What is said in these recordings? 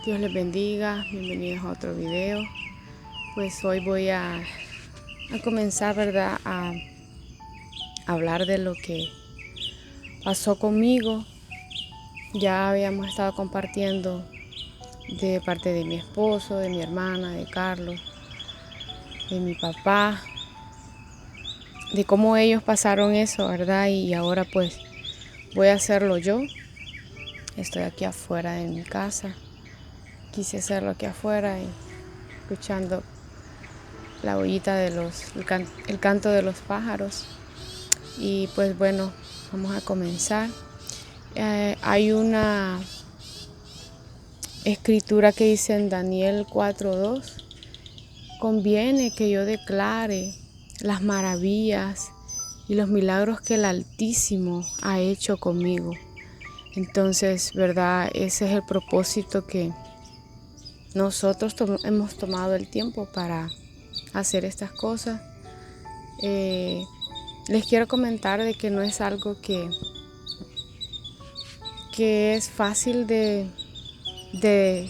Dios les bendiga, bienvenidos a otro video. Pues hoy voy a comenzar, ¿verdad?, a hablar de lo que pasó conmigo. Ya habíamos estado compartiendo de parte de mi esposo, de mi hermana, de Carlos, de mi papá, de cómo ellos pasaron eso, ¿verdad? Y ahora pues voy a hacerlo yo. Estoy aquí afuera de mi casa. Quise hacerlo aquí afuera y escuchando la bollita de el canto de los pájaros. Y pues bueno, vamos a comenzar. Hay una escritura que dice en Daniel 4:2: conviene que yo declare las maravillas y los milagros que el Altísimo ha hecho conmigo. Entonces, ¿verdad? Ese es el propósito que nosotros hemos tomado el tiempo para hacer estas cosas. Les quiero comentar de que no es algo que es fácil de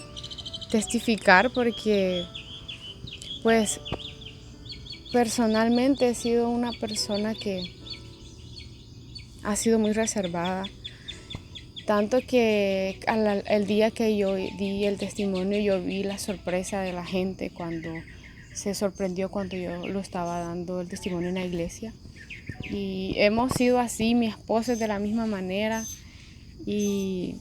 testificar, porque pues personalmente he sido una persona que ha sido muy reservada, tanto que el día que yo di el testimonio, yo vi la sorpresa de la gente cuando se sorprendió cuando yo lo estaba dando el testimonio en la iglesia. Y hemos sido así, mi esposo es de la misma manera, y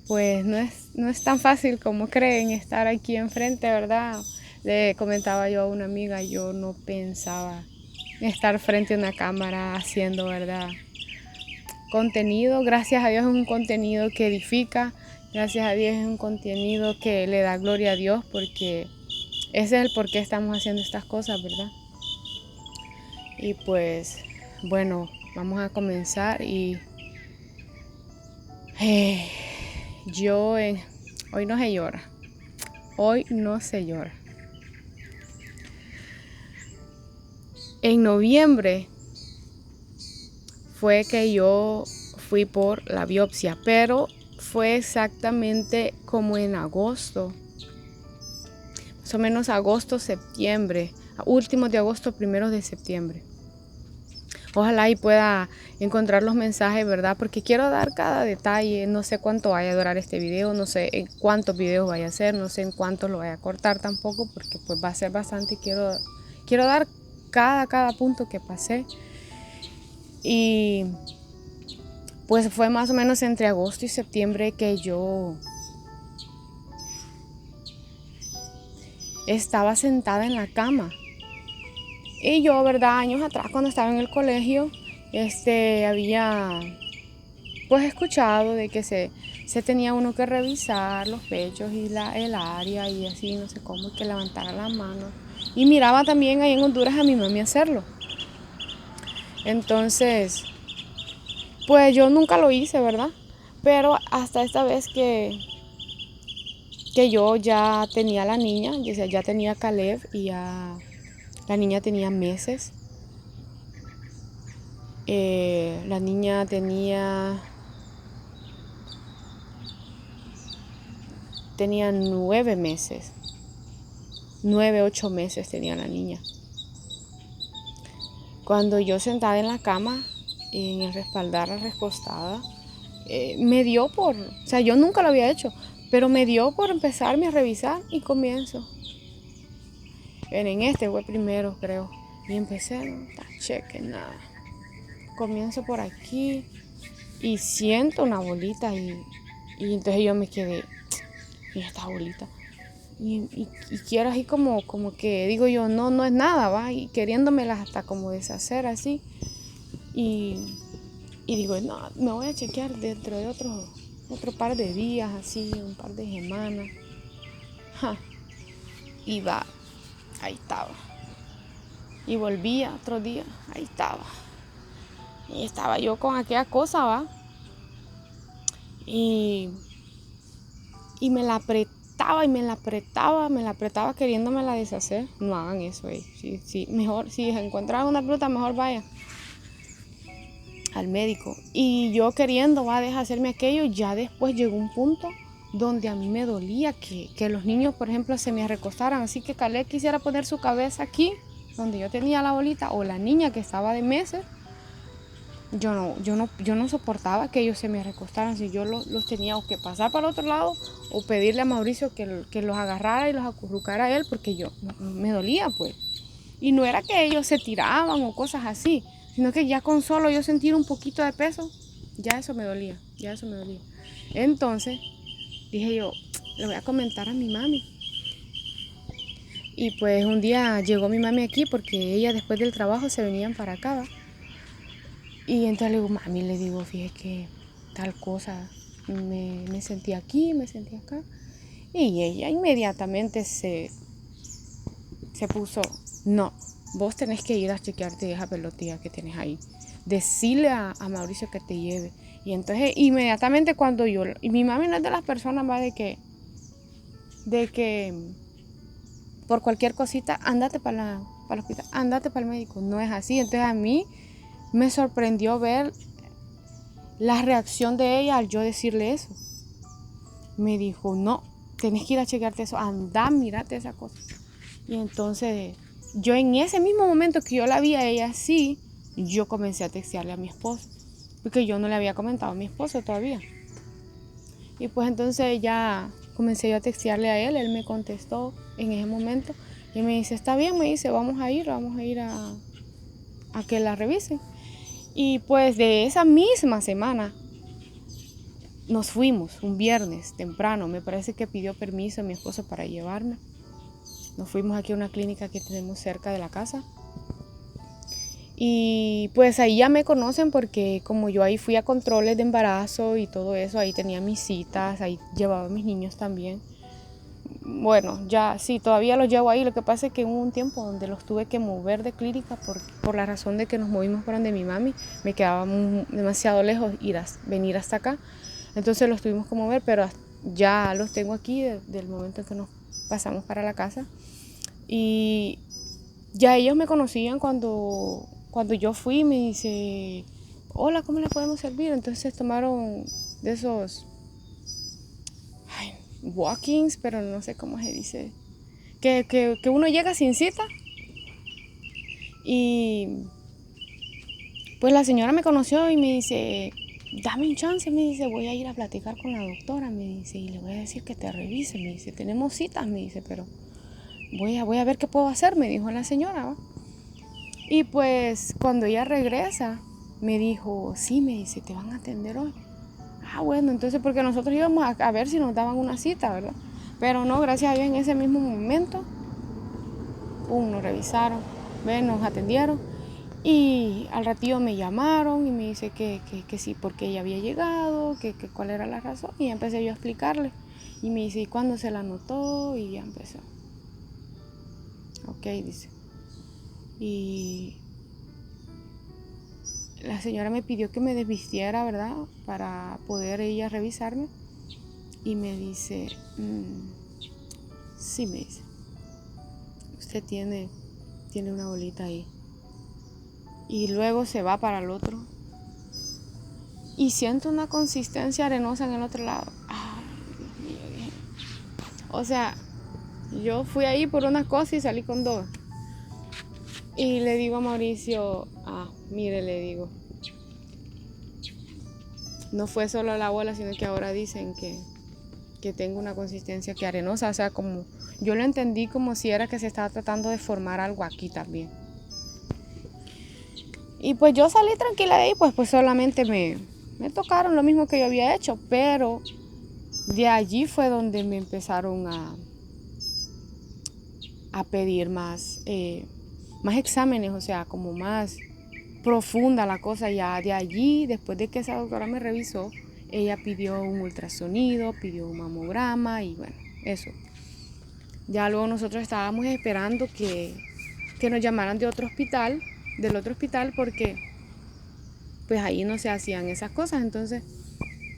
pues no es tan fácil como creen estar aquí enfrente, ¿verdad? Le comentaba yo a una amiga, yo no pensaba estar frente a una cámara haciendo, ¿verdad?, contenido. Gracias a Dios es un contenido que edifica, gracias a Dios es un contenido que le da gloria a Dios, porque ese es el por qué estamos haciendo estas cosas, ¿verdad? Y pues bueno, vamos a comenzar. Y hoy no se llora. Hoy no se llora. En noviembre fue que yo fui por la biopsia, pero fue exactamente como en agosto, más o menos agosto, septiembre, últimos de agosto, primeros de septiembre. Ojalá y pueda encontrar los mensajes, ¿verdad? Porque quiero dar cada detalle. No sé cuánto vaya a durar este video, no sé en cuántos videos vaya a hacer, no sé en cuántos lo vaya a cortar tampoco, porque pues va a ser bastante. Quiero dar cada punto que pasé. Y pues fue más o menos entre agosto y septiembre que yo estaba sentada en la cama. Y yo, ¿verdad?, años atrás, cuando estaba en el colegio, había pues escuchado de que se tenía uno que revisar los pechos y el área y así, no sé cómo, que levantara la mano. Y miraba también ahí en Honduras a mi mami hacerlo. Entonces, pues yo nunca lo hice, ¿verdad? Pero hasta esta vez que yo ya tenía la niña, ya tenía Caleb, y ya la niña tenía meses. La niña tenía 9 meses. 9, 8 meses tenía la niña. Cuando yo sentada en la cama, en el respaldar, recostada, me dio por, o sea, yo nunca lo había hecho, pero me dio por empezarme a revisar y comienzo. En este fue primero, creo. Y empecé, no, cheque, nada. Comienzo por aquí y siento una bolita y entonces yo me quedé, ¿y esta bolita? Y quiero así como que digo yo, no es nada, va, y queriéndomelas hasta como deshacer así. Y digo, no, me voy a chequear dentro de otro par de días, así, un par de semanas. Y va, ahí estaba. Y volvía otro día, ahí estaba. Y estaba yo con aquella cosa, va. Y me la apretaba y me la apretaba queriéndomela deshacer. No hagan eso, sí, mejor, si encuentran una fruta, mejor vaya al médico. Y yo queriendo, va a deshacerme aquello. Ya después llegó un punto donde a mí me dolía que los niños, por ejemplo, se me recostaran, así que Caleb quisiera poner su cabeza aquí, donde yo tenía la bolita, o la niña que estaba de meses. Yo no soportaba que ellos se me recostaran, si yo los tenía o que pasar para el otro lado o pedirle a Mauricio que los agarrara y los acurrucara a él, porque yo me dolía, pues. Y no era que ellos se tiraban o cosas así, sino que ya con solo yo sentir un poquito de peso, ya eso me dolía. Entonces dije yo, le voy a comentar a mi mami. Y pues un día llegó mi mami aquí porque ella después del trabajo se venían para acá, ¿va? Y entonces le digo, mami, le digo, fíjese que tal cosa, me sentí aquí, me sentí acá. Y ella inmediatamente se puso, no, vos tenés que ir a chequearte esa pelotilla que tenés ahí. Decirle a Mauricio que te lleve. Y entonces inmediatamente cuando y mi mami no es de las personas, va, de que por cualquier cosita, andate para el hospital, andate para el médico. No es así. Entonces a mí me sorprendió ver la reacción de ella al yo decirle eso. Me dijo, no, tenés que ir a chequearte eso, anda, mírate esa cosa. Y entonces yo en ese mismo momento que yo la vi a ella así, yo comencé a textearle a mi esposo, porque yo no le había comentado a mi esposo todavía. Y pues entonces ya comencé yo a textearle a él me contestó en ese momento y me dice, está bien, me dice, vamos a ir a que la revisen. Y pues de esa misma semana nos fuimos un viernes temprano, me parece que pidió permiso mi esposo para llevarme. Nos fuimos aquí a una clínica que tenemos cerca de la casa. Y pues ahí ya me conocen porque como yo ahí fui a controles de embarazo y todo eso, ahí tenía mis citas, ahí llevaba a mis niños también. Bueno, ya sí, todavía los llevo ahí. Lo que pasa es que hubo un tiempo donde los tuve que mover de clínica por la razón de que nos movimos para donde mi mami. Me quedaba demasiado lejos venir hasta acá. Entonces los tuvimos que mover, pero ya los tengo aquí del momento en que nos pasamos para la casa. Y ya ellos me conocían cuando yo fui, me dice, hola, ¿cómo le podemos servir? Entonces tomaron de esos walk-ins, pero no sé cómo se dice, que uno llega sin cita. Y pues la señora me conoció y me dice, dame un chance, me dice, voy a ir a platicar con la doctora, me dice, y le voy a decir que te revise, me dice, tenemos citas, me dice, pero voy a ver qué puedo hacer, me dijo la señora, ¿va? Y pues cuando ella regresa, me dijo, sí, me dice, te van a atender hoy. Ah, bueno, entonces porque nosotros íbamos a ver si nos daban una cita, ¿verdad? Pero no, gracias a Dios en ese mismo momento, nos revisaron, nos atendieron. Y al ratillo me llamaron y me dice que sí, porque ella había llegado, que cuál era la razón. Y empecé yo a explicarle. Y me dice, ¿y cuándo se la anotó? Y ya empezó. Ok, dice. Y la señora me pidió que me desvistiera, ¿verdad? Para poder ella revisarme. Y me dice, sí, me dice, usted tiene una bolita ahí. Y luego se va para el otro. Y siento una consistencia arenosa en el otro lado. Ay, Dios mío. O sea, yo fui ahí por una cosa y salí con dos. Y le digo a Mauricio, mire, le digo, no fue solo la bola, sino que ahora dicen que tengo una consistencia que arenosa. O sea, como yo lo entendí como si era que se estaba tratando de formar algo aquí también. Y pues yo salí tranquila de ahí, pues solamente me tocaron lo mismo que yo había hecho, pero de allí fue donde me empezaron a pedir más exámenes, o sea, como más profunda la cosa. Ya de allí, después de que esa doctora me revisó, ella pidió un ultrasonido, pidió un mamograma y bueno, eso. Ya luego nosotros estábamos esperando que nos llamaran del otro hospital, porque pues ahí no se hacían esas cosas. Entonces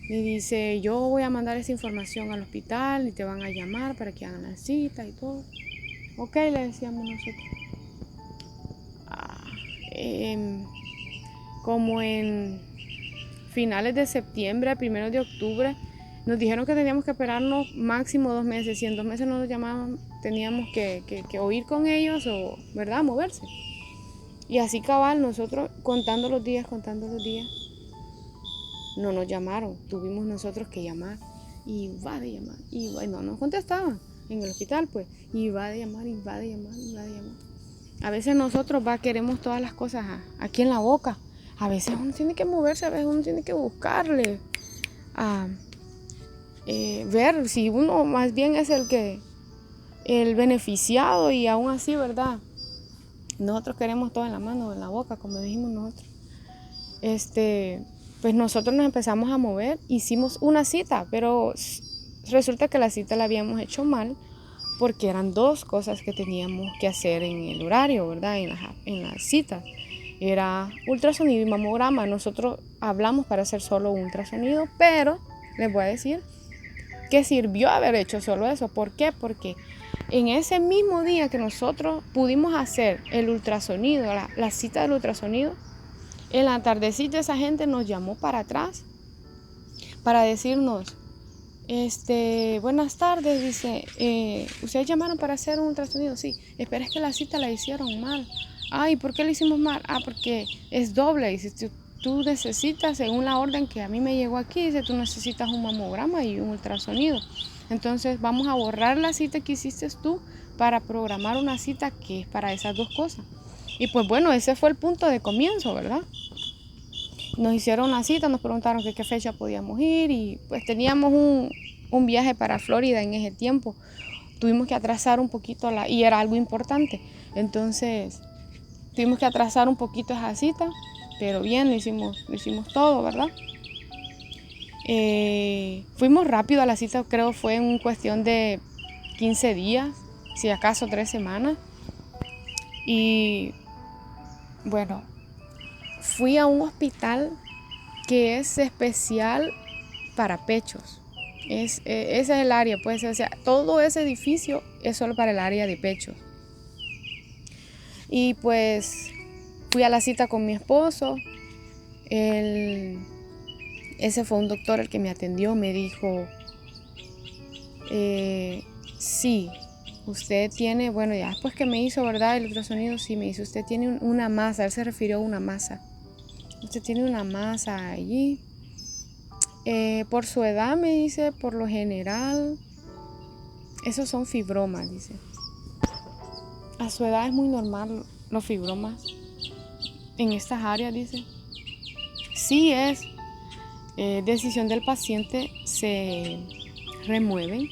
me dice, yo voy a mandar esa información al hospital y te van a llamar para que hagan la cita y todo. Ok, le decíamos nosotros. Como en finales de septiembre, primeros de octubre, Nos dijeron que teníamos que esperarnos máximo 2 meses. Si en 2 meses no nos llamaban, teníamos que o ir con ellos o, ¿verdad?, moverse. Y así cabal, nosotros contando los días, no nos llamaron. Tuvimos nosotros que llamar. Y va de llamar. Y no nos contestaban en el hospital, pues. Y va de llamar. A veces nosotros queremos todas las cosas aquí en la boca. A veces uno tiene que moverse, a veces uno tiene que buscarle. Ver si uno más bien es el beneficiado, y aún así, ¿verdad? Nosotros queremos todo en la mano, en la boca, como dijimos nosotros. Pues nosotros nos empezamos a mover, hicimos una cita, pero resulta que la cita la habíamos hecho mal porque eran 2 cosas que teníamos que hacer en el horario, ¿verdad? En la cita. Era ultrasonido y mamograma. Nosotros hablamos para hacer solo un ultrasonido, pero les voy a decir que sirvió haber hecho solo eso. ¿Por qué? Porque en ese mismo día que nosotros pudimos hacer el ultrasonido, la cita del ultrasonido, en la tardecita esa gente nos llamó para atrás para decirnos, buenas tardes, dice, ¿ustedes llamaron para hacer un ultrasonido? Sí, espera, es que la cita la hicieron mal. Ay, ¿por qué la hicimos mal? Porque es doble, dice, tú necesitas, según la orden que a mí me llegó aquí, dice, tú necesitas un mamograma y un ultrasonido. Entonces vamos a borrar la cita que hiciste tú para programar una cita que es para esas 2 cosas. Y pues bueno, ese fue el punto de comienzo, ¿verdad? Nos hicieron una cita, nos preguntaron qué fecha podíamos ir, y pues teníamos un viaje para Florida en ese tiempo. Tuvimos que atrasar un poquito y era algo importante. Entonces tuvimos que atrasar un poquito esa cita, pero bien, lo hicimos todo, ¿verdad? Fuimos rápido a la cita, creo fue en cuestión de 15 días, si acaso 3 semanas. Y bueno, fui a un hospital que es especial para pechos. Ese es el área, pues, o sea, todo ese edificio es solo para el área de pechos. Y pues fui a la cita con mi esposo. Ese fue un doctor el que me atendió, me dijo, sí, usted tiene, bueno, ya después que me hizo, ¿verdad?, el ultrasonido, sí, me dice, usted tiene una masa. Él se refirió a una masa. Usted tiene una masa allí. Por su edad, me dice, por lo general, esos son fibromas, dice. A su edad es muy normal los fibromas en estas áreas, dice. Sí es decisión del paciente, se remueven,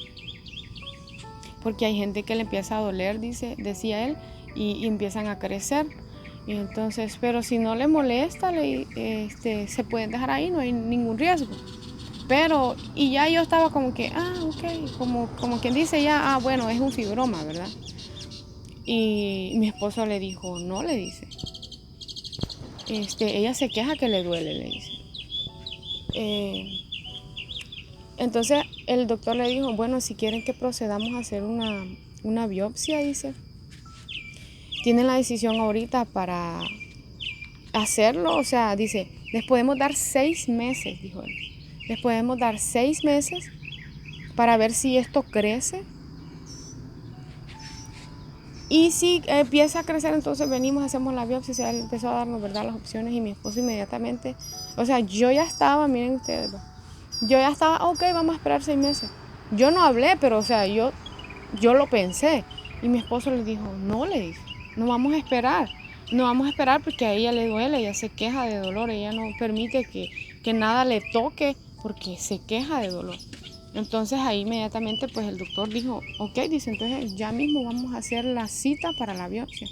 porque hay gente que le empieza a doler, decía él, y empiezan a crecer. Y entonces, pero si no le molesta, se pueden dejar ahí, no hay ningún riesgo. Pero, y ya yo estaba como que, ok, como quien dice ya, bueno, es un fibroma, ¿verdad? Y mi esposo le dijo, no, le dice. Ella se queja que le duele, le dice. Entonces el doctor le dijo, bueno, si quieren que procedamos a hacer una biopsia, dice, tienen la decisión ahorita para hacerlo, o sea, dice, les podemos dar 6 meses, dijo él. Les podemos dar 6 meses para ver si esto crece. Y si empieza a crecer, entonces venimos, hacemos la biopsia. O sea, él empezó a darnos, ¿verdad?, las opciones, y mi esposo inmediatamente, o sea, yo ya estaba, miren ustedes, yo ya estaba, ok, vamos a esperar 6 meses. Yo no hablé, pero o sea, yo lo pensé. Y mi esposo le dijo, no, le dijo, no vamos a esperar. No vamos a esperar porque a ella le duele, ella se queja de dolor, ella no permite que nada le toque porque se queja de dolor. Entonces ahí inmediatamente pues el doctor dijo, ok, dice, entonces ya mismo vamos a hacer la cita para la biopsia.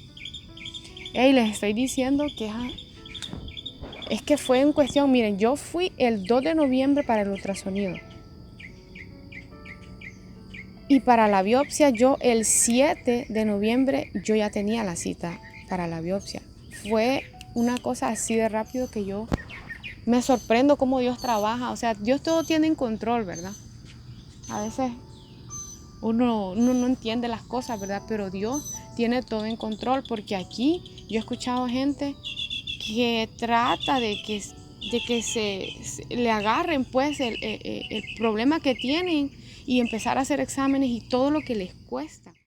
Y les estoy diciendo que es que fue en cuestión, miren, yo fui el 2 de noviembre para el ultrasonido. Y para la biopsia yo el 7 de noviembre yo ya tenía la cita para la biopsia. Fue una cosa así de rápido que yo me sorprendo cómo Dios trabaja. O sea, Dios todo tiene en control, ¿verdad? A veces uno no entiende las cosas, ¿verdad? Pero Dios tiene todo en control, porque aquí yo he escuchado gente que trata de que de que le agarren pues el problema que tienen y empezar a hacer exámenes y todo lo que les cuesta.